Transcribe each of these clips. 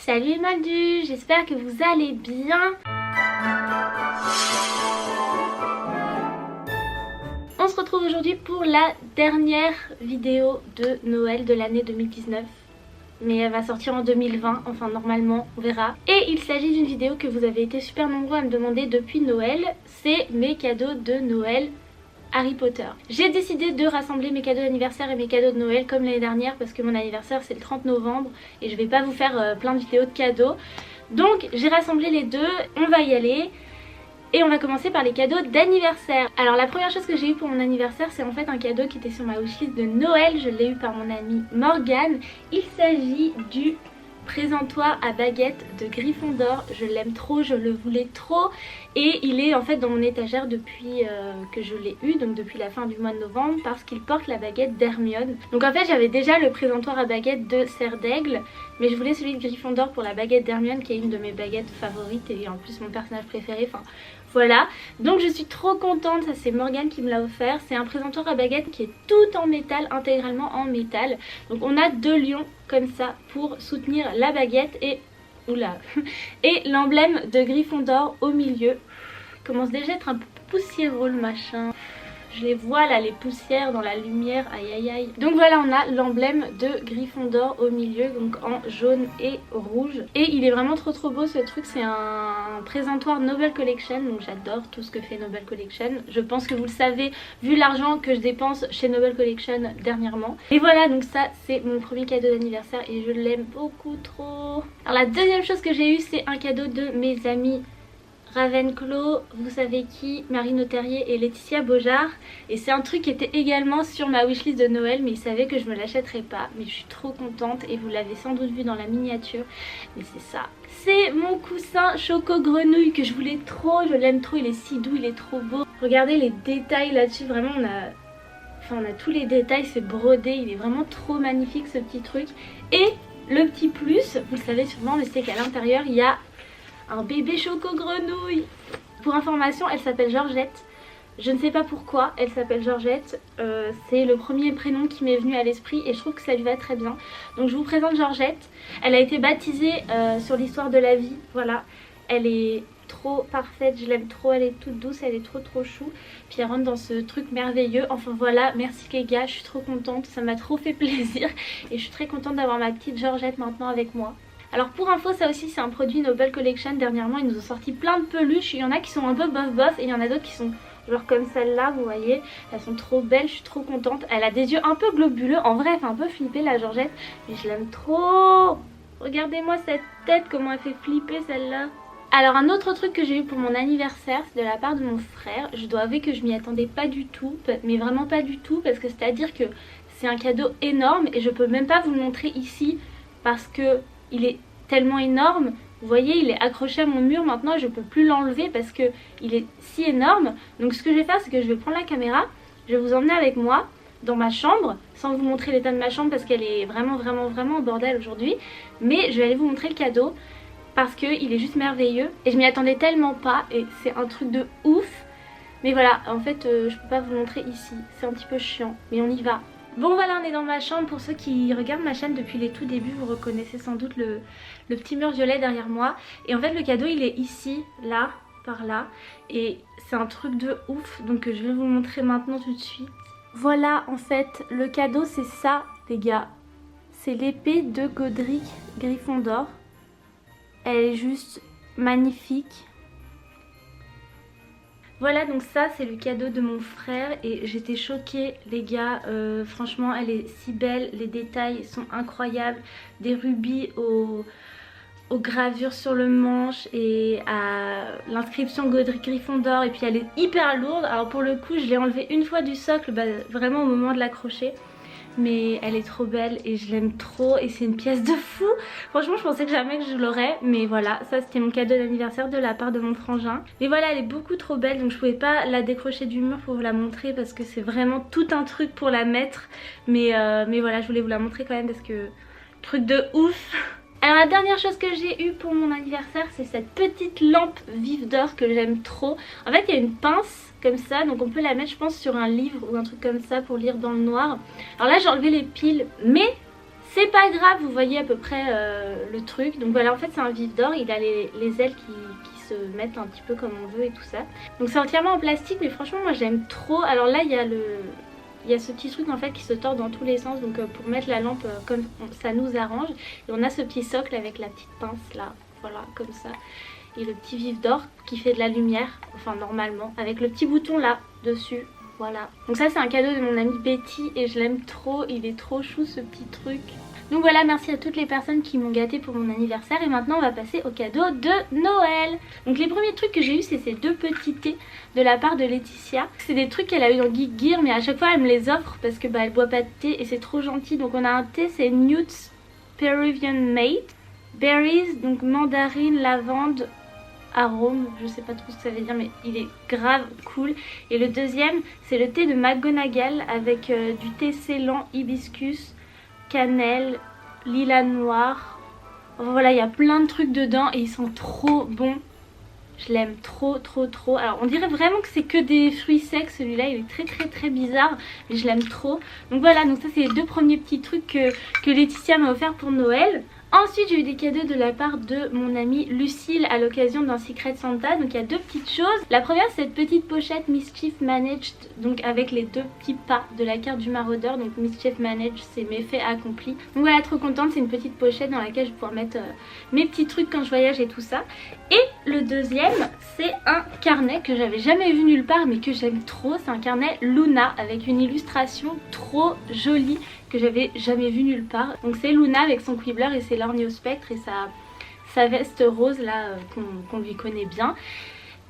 Salut les Moldus, j'espère que vous allez bien. On se retrouve aujourd'hui pour la dernière vidéo de Noël de l'année 2019. Mais elle va sortir en 2020, enfin normalement, on verra. Et il s'agit d'une vidéo que vous avez été super nombreux à me demander depuis Noël. C'est mes cadeaux de Noël Harry Potter. J'ai décidé de rassembler mes cadeaux d'anniversaire et mes cadeaux de Noël comme l'année dernière parce que mon anniversaire c'est le 30 novembre et je vais pas vous faire plein de vidéos de cadeaux. Donc j'ai rassemblé les deux, on va y aller. Et on va commencer par les cadeaux d'anniversaire. Alors la première chose que j'ai eu pour mon anniversaire, c'est en fait un cadeau qui était sur ma wishlist de Noël. Je l'ai eu par mon amie Morgane. Il s'agit du présentoir à baguette de Gryffondor. Je l'aime trop, je le voulais trop. Et il est en fait dans mon étagère depuis que je l'ai eu, donc depuis la fin du mois de novembre, parce qu'il porte la baguette d'Hermione. Donc en fait j'avais déjà le présentoir à baguette de Serre d'Aigle, mais je voulais celui de Gryffondor pour la baguette d'Hermione qui est une de mes baguettes favorites et en plus mon personnage préféré. Enfin voilà, donc je suis trop contente, ça c'est Morgane qui me l'a offert. C'est un présentoir à baguette qui est tout en métal, intégralement en métal. Donc on a deux lions comme ça pour soutenir la baguette et... Oula. Et l'emblème de Gryffondor au milieu. Il commence déjà à être un peu poussiéreux le machin. Je les vois là, les poussières dans la lumière, aïe aïe aïe. Donc voilà, on a l'emblème de Gryffondor au milieu, donc en jaune et rouge. Et il est vraiment trop beau ce truc, c'est un présentoir Noble Collection, donc j'adore tout ce que fait Noble Collection. Je pense que vous le savez, vu l'argent que je dépense chez Noble Collection dernièrement. Et voilà, donc ça c'est mon premier cadeau d'anniversaire et je l'aime beaucoup trop. Alors la deuxième chose que j'ai eu, c'est un cadeau de mes amis Ravenclaw, vous savez qui, Marine Terrier et Laetitia Beaujard. Et c'est un truc qui était également sur ma wishlist de Noël, mais ils savaient que je me l'achèterais pas. Mais je suis trop contente et vous l'avez sans doute vu dans la miniature. Mais c'est ça. C'est mon coussin Choco Grenouille que je voulais trop, je l'aime trop, il est si doux, il est trop beau. Regardez les détails là-dessus, vraiment on a tous les détails, c'est brodé, il est vraiment trop magnifique ce petit truc. Et le petit plus, vous le savez sûrement, mais c'est qu'à l'intérieur il y a un bébé Choco Grenouille. Pour information, elle s'appelle Georgette. Je ne sais pas pourquoi elle s'appelle Georgette. C'est le premier prénom qui m'est venu à l'esprit et je trouve que ça lui va très bien. Donc je vous présente Georgette. Elle a été baptisée sur l'histoire de la vie. Voilà. Elle est trop parfaite, je l'aime trop, elle est toute douce, elle est trop chou. Puis elle rentre dans ce truc merveilleux. Enfin voilà, merci les gars, je suis trop contente. Ça m'a trop fait plaisir. Et je suis très contente d'avoir ma petite Georgette maintenant avec moi. Alors pour info, ça aussi c'est un produit Noble Collection. Dernièrement ils nous ont sorti plein de peluches. Il y en a qui sont un peu bof et il y en a d'autres qui sont genre comme celle-là, vous voyez. Elles sont trop belles, je suis trop contente. Elle a des yeux un peu globuleux. En vrai elle fait un peu flipper la Georgette, mais je l'aime trop. Regardez-moi cette tête, comment elle fait flipper celle-là. Alors un autre truc que j'ai eu pour mon anniversaire, c'est de la part de mon frère. Je dois avouer que je m'y attendais pas du tout, mais vraiment pas du tout, parce que c'est à dire que c'est un cadeau énorme et je peux même pas vous le montrer ici parce que il est tellement énorme. Vous voyez, il est accroché à mon mur maintenant, je peux plus l'enlever parce que il est si énorme. Donc ce que je vais faire, c'est que je vais prendre la caméra, je vais vous emmener avec moi dans ma chambre, sans vous montrer l'état de ma chambre parce qu'elle est vraiment en bordel aujourd'hui. Mais je vais aller vous montrer le cadeau parce qu'il est juste merveilleux et je m'y attendais tellement pas et c'est un truc de ouf. Mais voilà, en fait je peux pas vous le montrer ici, c'est un petit peu chiant, mais on y va. Bon voilà, on est dans ma chambre. Pour ceux qui regardent ma chaîne depuis les tout débuts, vous reconnaissez sans doute le petit mur violet derrière moi. Et en fait le cadeau il est ici, là, par là. Et c'est un truc de ouf, donc je vais vous le montrer maintenant tout de suite. Voilà en fait, le cadeau c'est ça les gars. C'est l'épée de Godric Gryffondor. Elle est juste magnifique. Voilà, donc ça c'est le cadeau de mon frère et j'étais choquée les gars, franchement elle est si belle, les détails sont incroyables, des rubis aux gravures sur le manche et à l'inscription Godric Gryffondor, et puis elle est hyper lourde. Alors pour le coup je l'ai enlevée une fois du socle, vraiment au moment de l'accrocher. Mais elle est trop belle et je l'aime trop et c'est une pièce de fou. Franchement je pensais que jamais que je l'aurais, mais voilà, ça c'était mon cadeau d'anniversaire de la part de mon frangin. Mais voilà, elle est beaucoup trop belle, donc je pouvais pas la décrocher du mur pour vous la montrer parce que c'est vraiment tout un truc pour la mettre. Mais voilà, je voulais vous la montrer quand même parce que truc de ouf. Alors la dernière chose que j'ai eue pour mon anniversaire, c'est cette petite lampe vive d'or que j'aime trop. En fait il y a une pince comme ça, donc on peut la mettre je pense sur un livre ou un truc comme ça pour lire dans le noir. Alors là j'ai enlevé les piles, mais C'est pas grave, vous voyez à peu près le truc. Donc voilà, en fait c'est un vif d'or, il a les ailes qui se mettent un petit peu comme on veut et tout ça. Donc c'est entièrement en plastique, mais franchement moi j'aime trop. Alors là il y a ce petit truc en fait qui se tord dans tous les sens, donc pour mettre la lampe comme ça nous arrange. Et on a ce petit socle avec la petite pince là, voilà comme ça. Et le petit vif d'or qui fait de la lumière, enfin normalement, avec le petit bouton là dessus. Voilà. Donc ça c'est un cadeau de mon amie Betty et je l'aime trop, il est trop chou ce petit truc. Donc voilà, merci à toutes les personnes qui m'ont gâté pour mon anniversaire et maintenant on va passer au cadeau de Noël. Donc les premiers trucs que j'ai eu c'est ces deux petits thés de la part de Laetitia. C'est des trucs qu'elle a eu dans Geek Gear mais à chaque fois elle me les offre parce que elle boit pas de thé et c'est trop gentil. Donc on a un thé, c'est Newt's Peruvian Mate, berries, donc mandarine, lavande, arôme, je sais pas trop ce que ça veut dire mais il est grave cool. Et le deuxième c'est le thé de McGonagall avec du thé ceylan, hibiscus, cannelle, lilas noir. Enfin, voilà, il y a plein de trucs dedans et ils sont trop bons. Je l'aime trop trop trop. Alors on dirait vraiment que c'est que des fruits secs, celui-là il est très bizarre mais je l'aime trop. Donc voilà, donc ça c'est les deux premiers petits trucs que Laetitia m'a offert pour Noël. Ensuite j'ai eu des cadeaux de la part de mon amie Lucille à l'occasion d'un Secret Santa. Donc il y a deux petites choses. La première c'est cette petite pochette Mischief Managed, donc avec les deux petits pas de la carte du maraudeur. Donc Mischief Managed c'est méfaits accomplis. Donc voilà, trop contente, c'est une petite pochette dans laquelle je vais pouvoir mettre mes petits trucs quand je voyage et tout ça. Et le deuxième c'est un carnet que j'avais jamais vu nulle part mais que j'aime trop. C'est un carnet Luna avec une illustration trop jolie que j'avais jamais vu nulle part. Donc c'est Luna avec son quibbler et ses lorgnes au spectre et sa veste rose là qu'on lui connaît bien.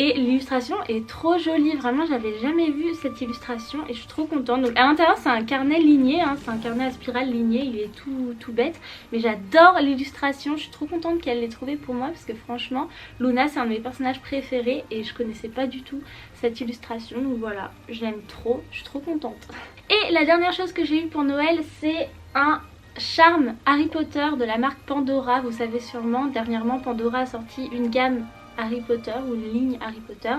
Et l'illustration est trop jolie, vraiment j'avais jamais vu cette illustration et je suis trop contente. Donc à l'intérieur c'est un carnet ligné, hein, c'est un carnet à spirale ligné, il est tout bête. Mais j'adore l'illustration, je suis trop contente qu'elle l'ait trouvé pour moi parce que franchement Luna c'est un de mes personnages préférés et je connaissais pas du tout cette illustration. Donc voilà, je l'aime trop, je suis trop contente. Et la dernière chose que j'ai eue pour Noël c'est un charme Harry Potter de la marque Pandora. Vous savez sûrement, dernièrement Pandora a sorti une gamme Harry Potter ou une ligne Harry Potter.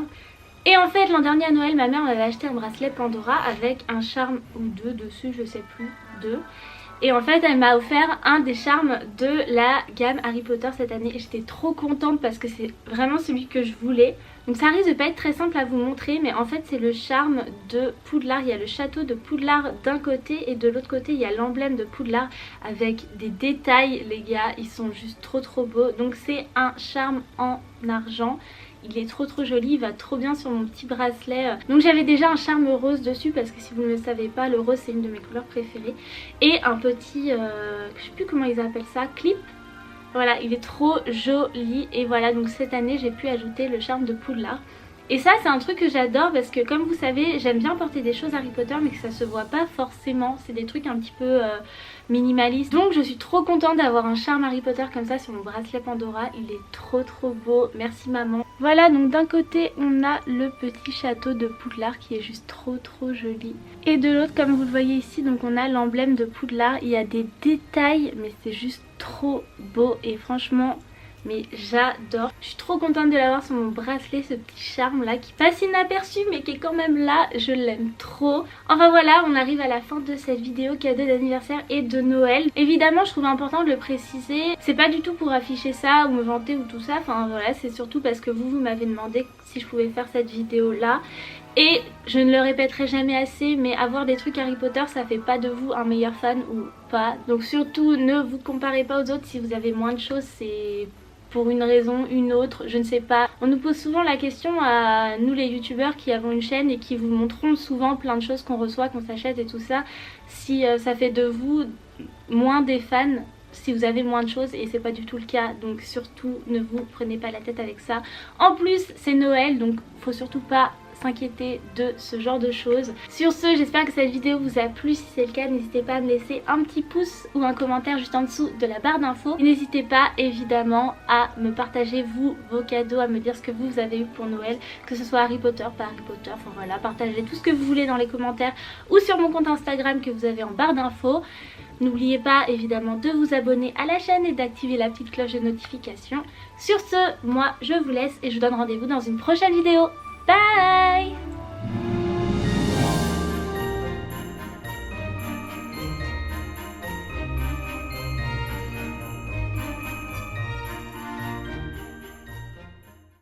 Et en fait l'an dernier à Noël ma mère m'avait acheté un bracelet Pandora avec un charme ou deux dessus, je sais plus, deux. Et en fait elle m'a offert un des charmes de la gamme Harry Potter cette année et j'étais trop contente parce que c'est vraiment celui que je voulais. Donc ça risque de pas être très simple à vous montrer mais en fait c'est le charme de Poudlard. Il y a le château de Poudlard d'un côté et de l'autre côté il y a l'emblème de Poudlard avec des détails les gars, ils sont juste trop beaux. Donc c'est un charme en argent. Il est trop joli, il va trop bien sur mon petit bracelet. Donc j'avais déjà un charme rose dessus parce que si vous ne le savez pas, le rose c'est une de mes couleurs préférées. Et un petit, je sais plus comment ils appellent ça, clip. Voilà, il est trop joli et voilà, donc cette année j'ai pu ajouter le charme de Poudlard. Et ça c'est un truc que j'adore parce que comme vous savez j'aime bien porter des choses Harry Potter mais que ça se voit pas forcément. C'est des trucs un petit peu minimalistes. Donc je suis trop contente d'avoir un charme Harry Potter comme ça sur mon bracelet Pandora. Il est trop beau, merci maman. Voilà, donc d'un côté on a le petit château de Poudlard qui est juste trop joli. Et de l'autre comme vous le voyez ici, donc on a l'emblème de Poudlard. Il y a des détails mais c'est juste trop beau et franchement mais j'adore. Je suis trop contente de l'avoir sur mon bracelet, ce petit charme là qui passe inaperçu mais qui est quand même là, je l'aime trop. Enfin voilà, on arrive à la fin de cette vidéo cadeau d'anniversaire et de Noël. Évidemment je trouve important de le préciser, c'est pas du tout pour afficher ça ou me vanter ou tout ça, enfin voilà, c'est surtout parce que vous m'avez demandé si je pouvais faire cette vidéo là. Et je ne le répéterai jamais assez mais avoir des trucs Harry Potter ça fait pas de vous un meilleur fan ou pas. Donc surtout ne vous comparez pas aux autres, si vous avez moins de choses c'est pour une raison, une autre, je ne sais pas. On nous pose souvent la question à nous les youtubeurs qui avons une chaîne et qui vous montreront souvent plein de choses qu'on reçoit, qu'on s'achète et tout ça, si ça fait de vous moins des fans si vous avez moins de choses et c'est pas du tout le cas. Donc surtout ne vous prenez pas la tête avec ça. En plus c'est Noël donc faut surtout pas s'inquiéter de ce genre de choses. Sur ce, j'espère que cette vidéo vous a plu. Si c'est le cas, n'hésitez pas à me laisser un petit pouce ou un commentaire juste en dessous de la barre d'infos. N'hésitez pas évidemment à me partager vous, vos cadeaux, à me dire ce que vous avez eu pour Noël, que ce soit Harry Potter, pas Harry Potter, enfin voilà, partagez tout ce que vous voulez dans les commentaires ou sur mon compte Instagram que vous avez en barre d'infos. N'oubliez pas évidemment de vous abonner à la chaîne et d'activer la petite cloche de notification. Sur ce, moi je vous laisse et je vous donne rendez-vous dans une prochaine vidéo. Bye!